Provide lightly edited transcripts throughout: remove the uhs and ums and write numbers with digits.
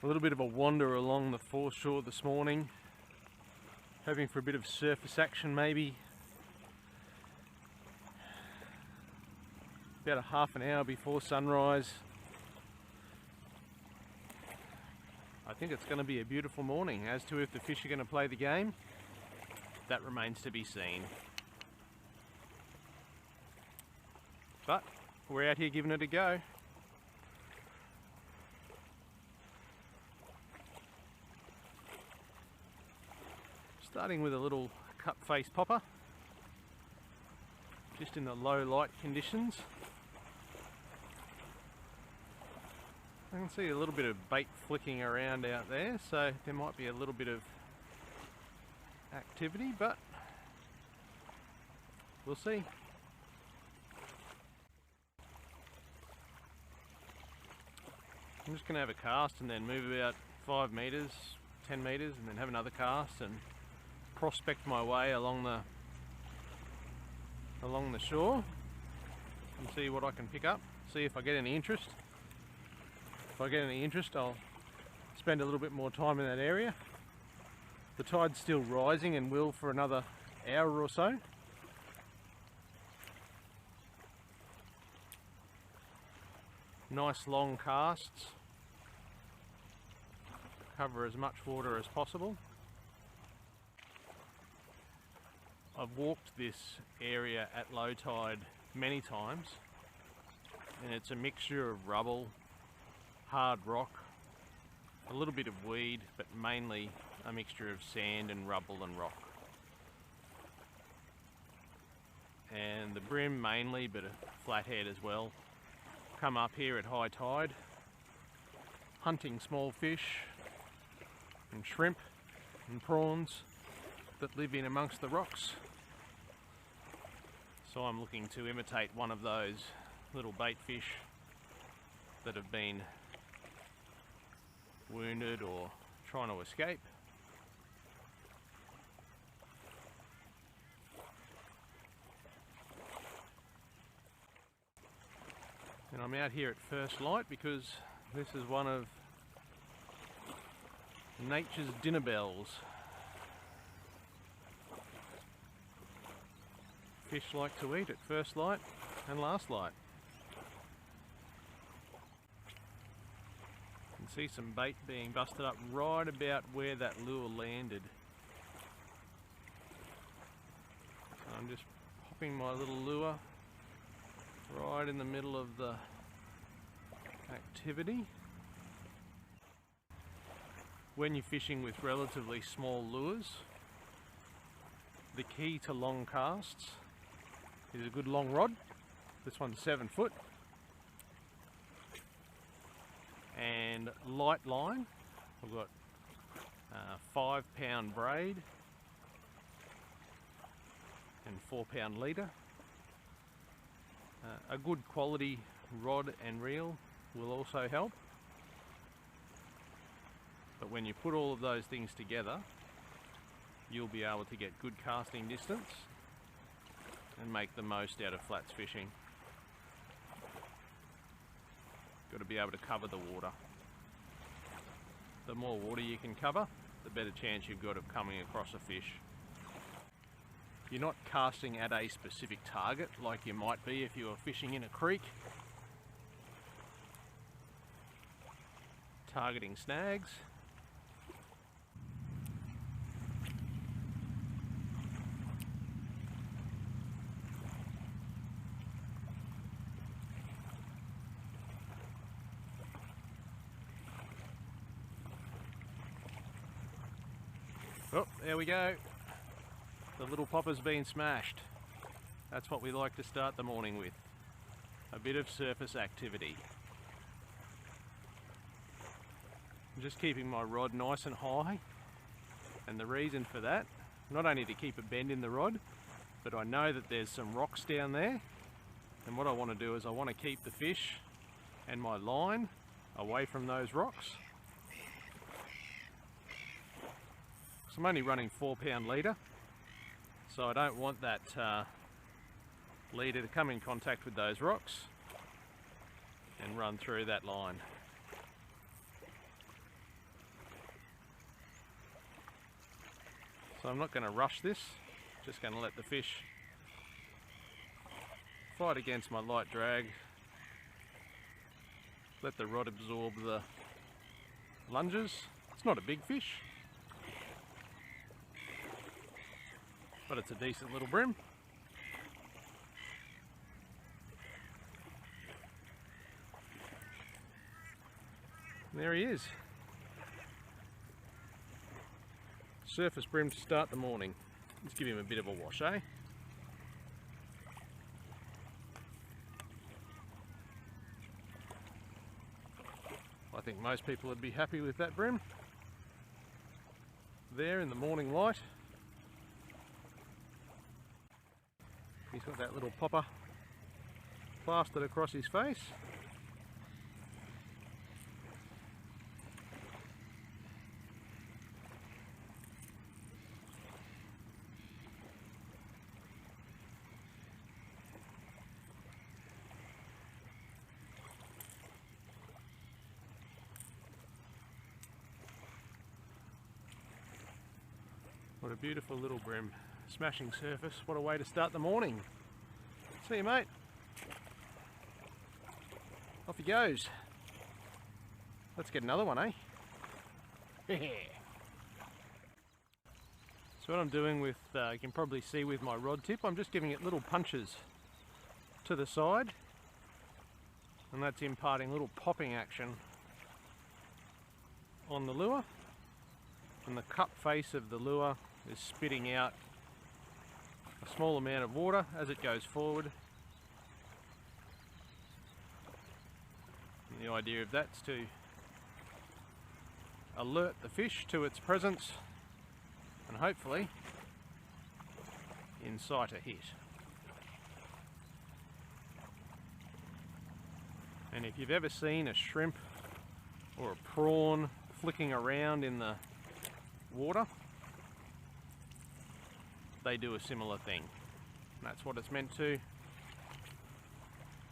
A little bit of a wander along the foreshore this morning, hoping for a bit of surface action maybe. About a half an hour before sunrise. I think it's going to be a beautiful morning. As to if the fish are going to play the game, that remains to be seen. But we're out here giving it a go. Starting with a little cup face popper, just in the low light conditions. I can see a little bit of bait flicking around out there, so there might be a little bit of activity, but we'll see. I'm just going to have a cast and then move about 5 meters, 10 meters, and then have another cast and prospect my way along the shore and see what I can pick up, see if I get any interest. If I get any interest, I'll spend a little bit more time in that area. The tide's still rising and will for another hour or so. Nice long casts, cover as much water as possible. I've walked this area at low tide many times, and it's a mixture of rubble, hard rock, a little bit of weed, but mainly a mixture of sand and rubble and rock. And the bream mainly, but a flathead as well, come up here at high tide, hunting small fish and shrimp and prawns that live in amongst the rocks. So I'm looking to imitate one of those little bait fish that have been wounded or trying to escape. And I'm out here at first light because this is one of nature's dinner bells. Fish like to eat at first light and last light. You can see some bait being busted up right about where that lure landed. So I'm just popping my little lure right in the middle of the activity. When you're fishing with relatively small lures, the key to long casts is a good long rod. This one's 7 foot. And light line. I've got 5 pound braid and 4 pound leader. A good quality rod and reel will also help. But when you put all of those things together, you'll be able to get good casting distance and make the most out of flats fishing. Got to be able to cover the water. The more water you can cover, the better chance you've got of coming across a fish. You're not casting at a specific target like you might be if you were fishing in a creek. Targeting snags. Oh, there we go. The little popper's been smashed. That's what we like to start the morning with. A bit of surface activity. I'm just keeping my rod nice and high, and the reason for that, not only to keep a bend in the rod, but I know that there's some rocks down there, and what I want to do is I want to keep the fish and my line away from those rocks. So I'm only running 4 pound leader, so I don't want that leader to come in contact with those rocks and run through that line. So I'm not going to rush this, just going to let the fish fight against my light drag, let the rod absorb the lunges. It's not a big fish, but it's a decent little bream. And there he is. Surface bream to start the morning. Let's give him a bit of a wash, eh? I think most people would be happy with that bream. There in the morning light. He's got that little popper plastered across his face. What a beautiful little bream. Smashing surface. What a way to start the morning. See you, mate. Off he goes. Let's get another one, eh? So what I'm doing with, you can probably see with my rod tip, I'm just giving it little punches to the side. And that's imparting little popping action on the lure. And the cup face of the lure is spitting out a small amount of water as it goes forward. And the idea of that's to alert the fish to its presence and hopefully incite a hit. And if you've ever seen a shrimp or a prawn flicking around in the water, they do a similar thing. And that's what it's meant to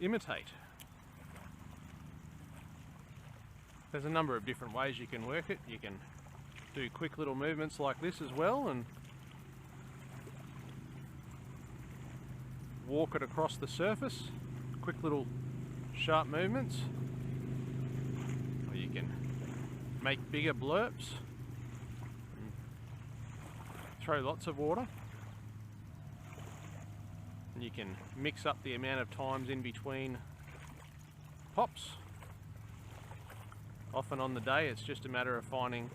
imitate. There's a number of different ways you can work it. You can do quick little movements like this as well and walk it across the surface. Quick little sharp movements. Or you can make bigger blurps and throw lots of water. And you can mix up the amount of times in between pops. Often on the day it's just a matter of finding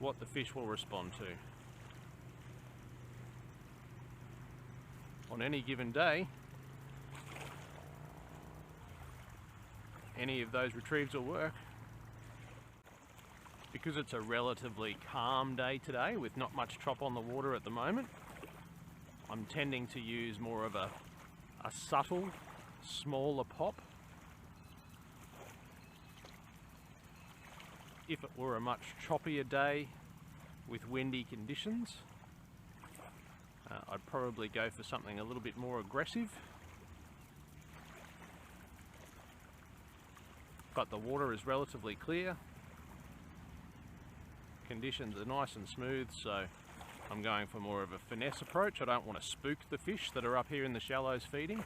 what the fish will respond to. On any given day, any of those retrieves will work. Because it's a relatively calm day today with not much chop on the water at the moment, I'm tending to use more of a subtle, smaller pop. If it were a much choppier day with windy conditions, I'd probably go for something a little bit more aggressive. But the water is relatively clear. Conditions are nice and smooth, so I'm going for more of a finesse approach. I don't want to spook the fish that are up here in the shallows feeding.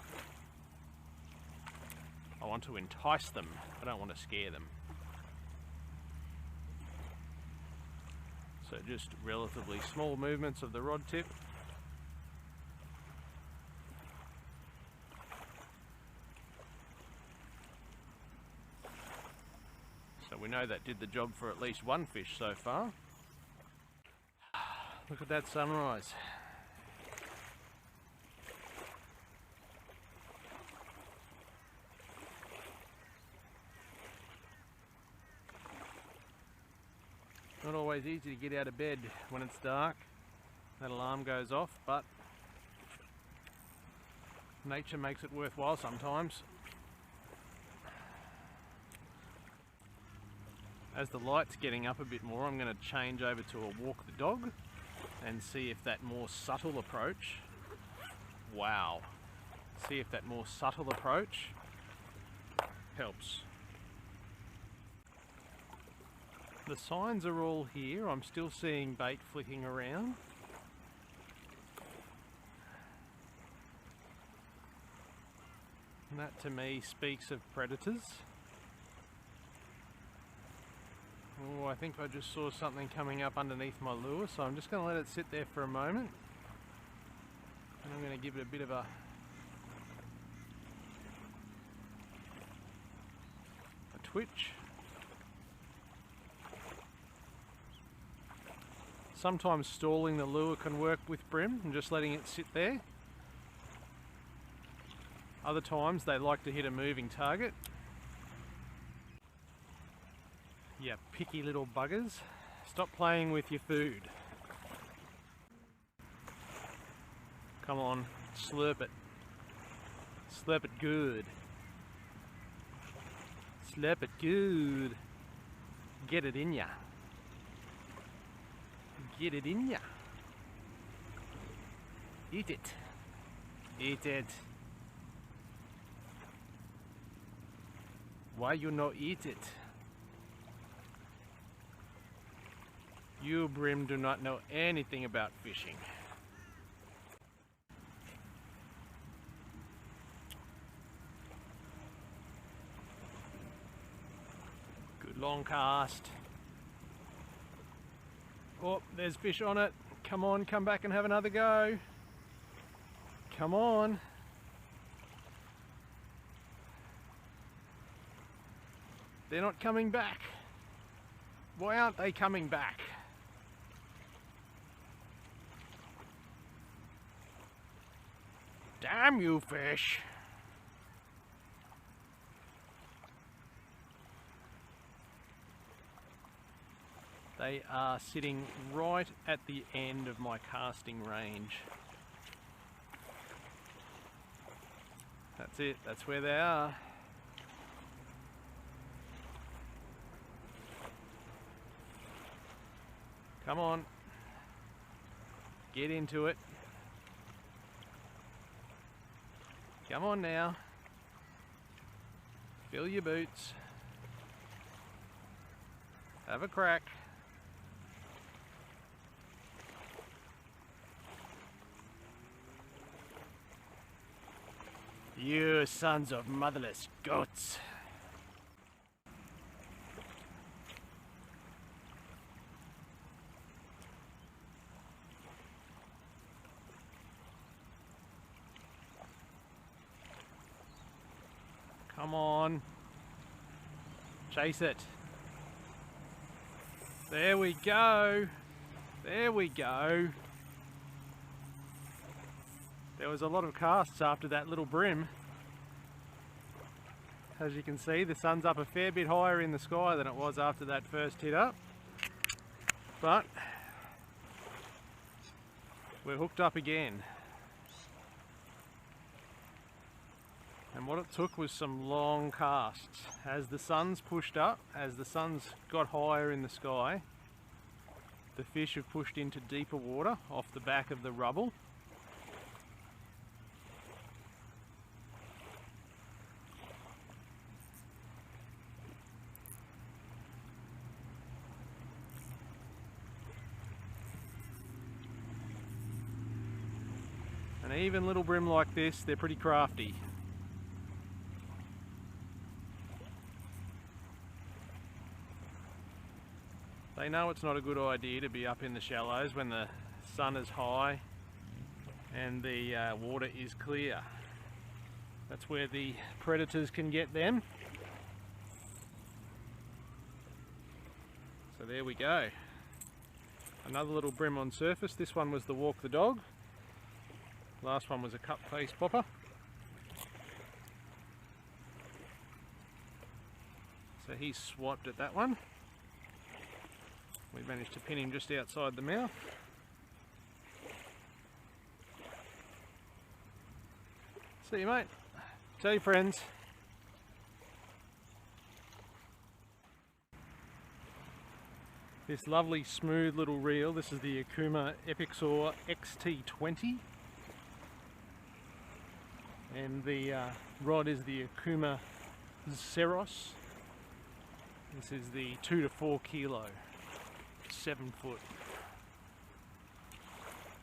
I want to entice them. I don't want to scare them. So just relatively small movements of the rod tip. So we know that did the job for at least one fish so far. Look at that sunrise. Not always easy to get out of bed when it's dark. That alarm goes off, but nature makes it worthwhile sometimes. As the light's getting up a bit more, I'm going to change over to a walk the dog and see if that more subtle approach, see if that more subtle approach helps. The signs are all here. I'm still seeing bait flicking around. And that to me speaks of predators. Oh, I think I just saw something coming up underneath my lure, so I'm just going to let it sit there for a moment. And I'm going to give it a bit of a twitch. Sometimes stalling the lure can work with bream and just letting it sit there. Other times they like to hit a moving target. You picky little buggers. Stop playing with your food. Come on, slurp it. Slurp it good. Slurp it good. Get it in ya. Get it in ya. Eat it. Eat it. Why you not eat it? You, bream, do not know anything about fishing. Good long cast. Oh, there's fish on it. Come on, come back and have another go. Come on. They're not coming back. Why aren't they coming back? Damn you, fish. They are sitting right at the end of my casting range. That's it, that's where they are. Come on, get into it. Come on now, fill your boots, have a crack. You sons of motherless goats. Come on, chase it. There we go. There we go. There was a lot of casts after that little bream. As you can see, the sun's up a fair bit higher in the sky than it was after that first hit up. But we're hooked up again. And what it took was some long casts. As the sun's pushed up, as the sun's got higher in the sky, the fish have pushed into deeper water off the back of the rubble. And even little bream like this, they're pretty crafty. They know it's not a good idea to be up in the shallows when the sun is high and the water is clear. That's where the predators can get them. So there we go. Another little bream on surface. This one was the walk the dog. Last one was a cut face popper. So he's swiped at that one. We managed to pin him just outside the mouth. See you, mate. Tell your friends. This lovely smooth little reel, this is the Okuma Epixor XT20. And the rod is the Okuma Zeros. This is the 2 to 4 kilo. 7 foot.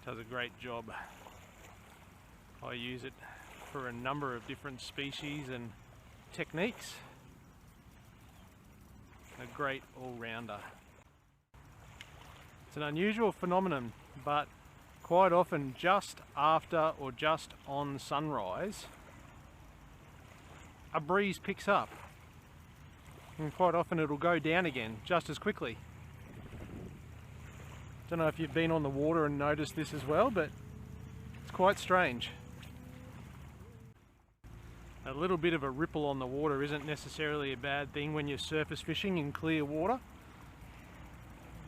Does a great job. I use it for a number of different species and techniques. A great all-rounder. It's an unusual phenomenon, but quite often just after or just on sunrise, a breeze picks up. And quite often it'll go down again just as quickly. Don't know if you've been on the water and noticed this as well, but it's quite strange. A little bit of a ripple on the water isn't necessarily a bad thing when you're surface fishing in clear water.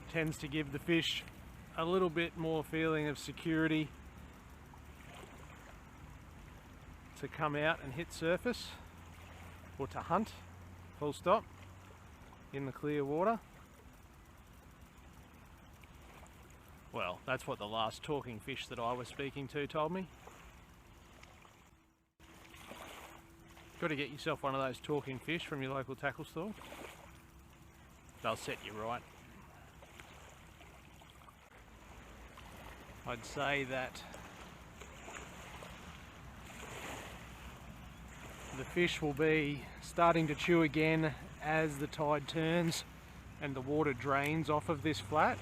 It tends to give the fish a little bit more feeling of security to come out and hit surface, or to hunt, full stop, in the clear water. Well, that's what the last talking fish that I was speaking to told me. Got to get yourself one of those talking fish from your local tackle store. They'll set you right. I'd say that the fish will be starting to chew again as the tide turns and the water drains off of this flat.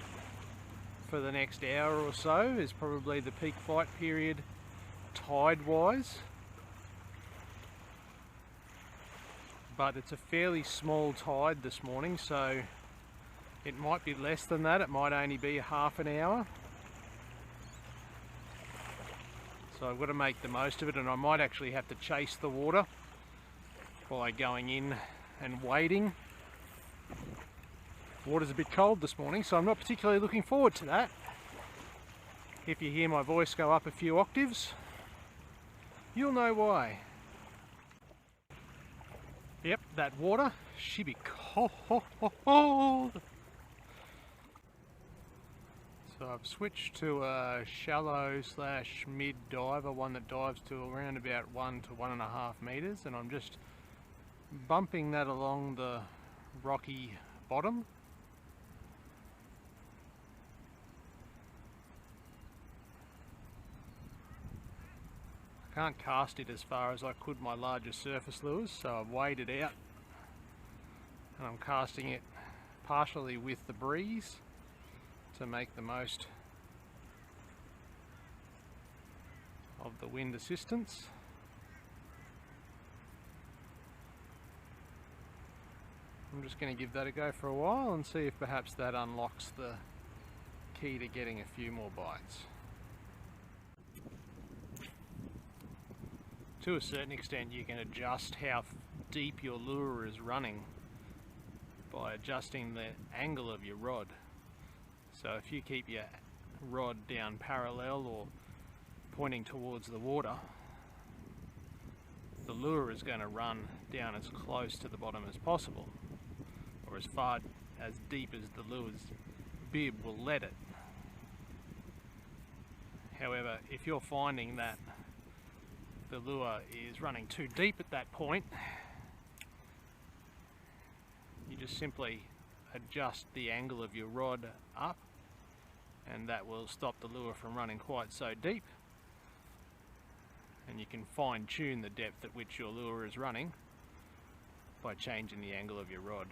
For the next hour or so is probably the peak fight period tide-wise. But it's a fairly small tide this morning, so it might be less than that. It might only be half an hour. So I've got to make the most of it, and I might actually have to chase the water by going in and wading. Water's a bit cold this morning, so I'm not particularly looking forward to that. If you hear my voice go up a few octaves, you'll know why. Yep, that water, she be cold. So I've switched to a shallow / mid diver, one that dives to around about 1 to 1.5 meters, and I'm just bumping that along the rocky bottom. I can't cast it as far as I could my larger surface lures, so I've weighed it out and I'm casting it partially with the breeze to make the most of the wind assistance. I'm just going to give that a go for a while and see if perhaps that unlocks the key to getting a few more bites. To a certain extent, you can adjust how deep your lure is running by adjusting the angle of your rod. So if you keep your rod down parallel or pointing towards the water, the lure is going to run down as close to the bottom as possible, or as far as deep as the lure's bib will let it. However, if you're finding that the lure is running too deep at that point, you just simply adjust the angle of your rod up, and that will stop the lure from running quite so deep, and you can fine-tune the depth at which your lure is running by changing the angle of your rod.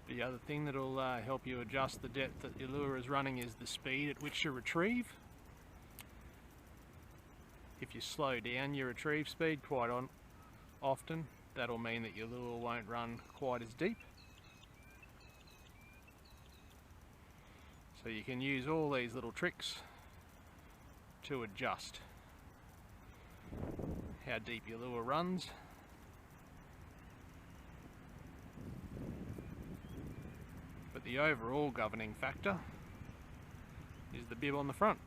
The other thing that will help you adjust the depth that your lure is running is the speed at which you retrieve. If you slow down your retrieve speed quite often, that'll mean that your lure won't run quite as deep. So you can use all these little tricks to adjust how deep your lure runs. But the overall governing factor is the bib on the front.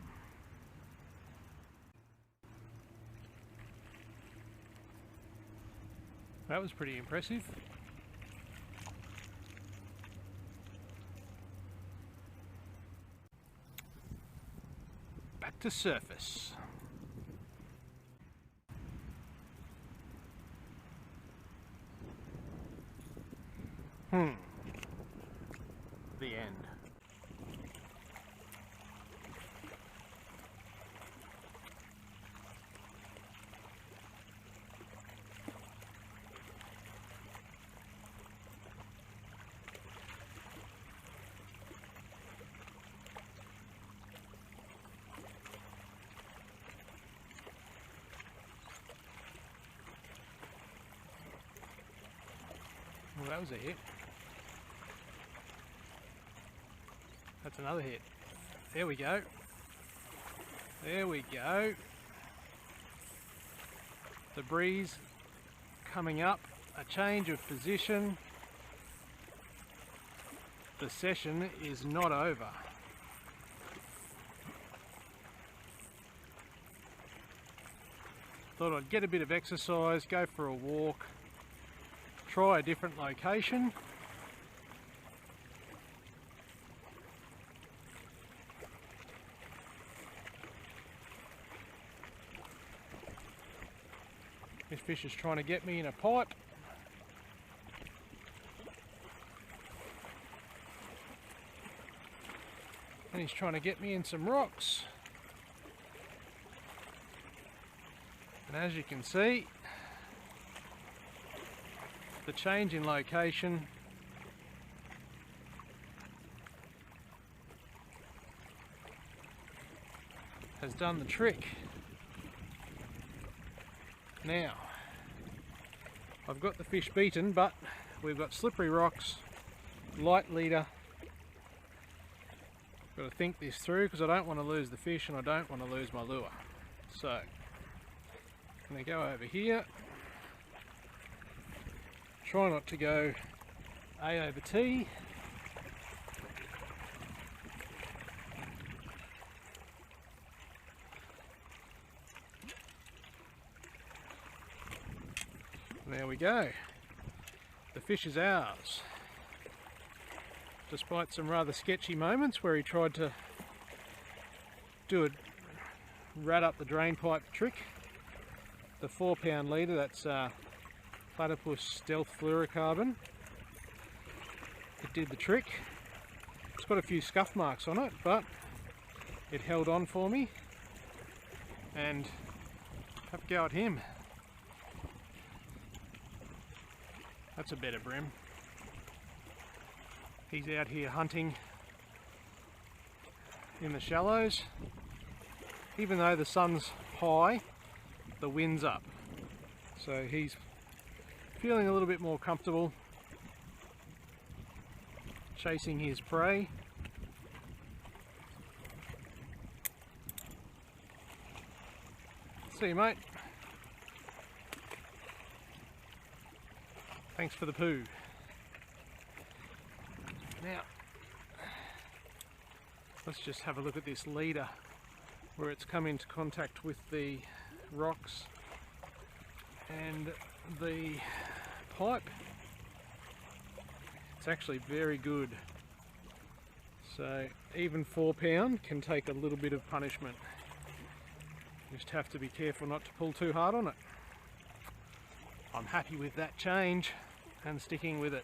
That was pretty impressive. Back to surface. The end. that was a hit. That's another hit. There we go. There we go. The breeze coming up, a change of position. The session is not over. Thought I'd get a bit of exercise, go for a walk, try a different location. This fish is trying to get me in a pipe. And he's trying to get me in some rocks. And as you can see, the change in location has done the trick. Now, I've got the fish beaten, but we've got slippery rocks, light leader. Got to think this through because I don't want to lose the fish and I don't want to lose my lure. So, I'm going to go over here. Try not to go A over T. There we go. The fish is ours. Despite some rather sketchy moments where he tried to do a rat up the drain pipe trick. The 4-pound leader, that's Platypus Stealth Fluorocarbon. It did the trick. It's got a few scuff marks on it, but it held on for me. And have a go at him. That's a better bream. He's out here hunting in the shallows. Even though the sun's high, the wind's up. So he's feeling a little bit more comfortable chasing his prey. See you, mate. Thanks for the poo. Now, let's just have a look at this leader where it's come into contact with the rocks and the pipe. It's actually very good. So even 4-pound can take a little bit of punishment. You just have to be careful not to pull too hard on it. I'm happy with that change and sticking with it.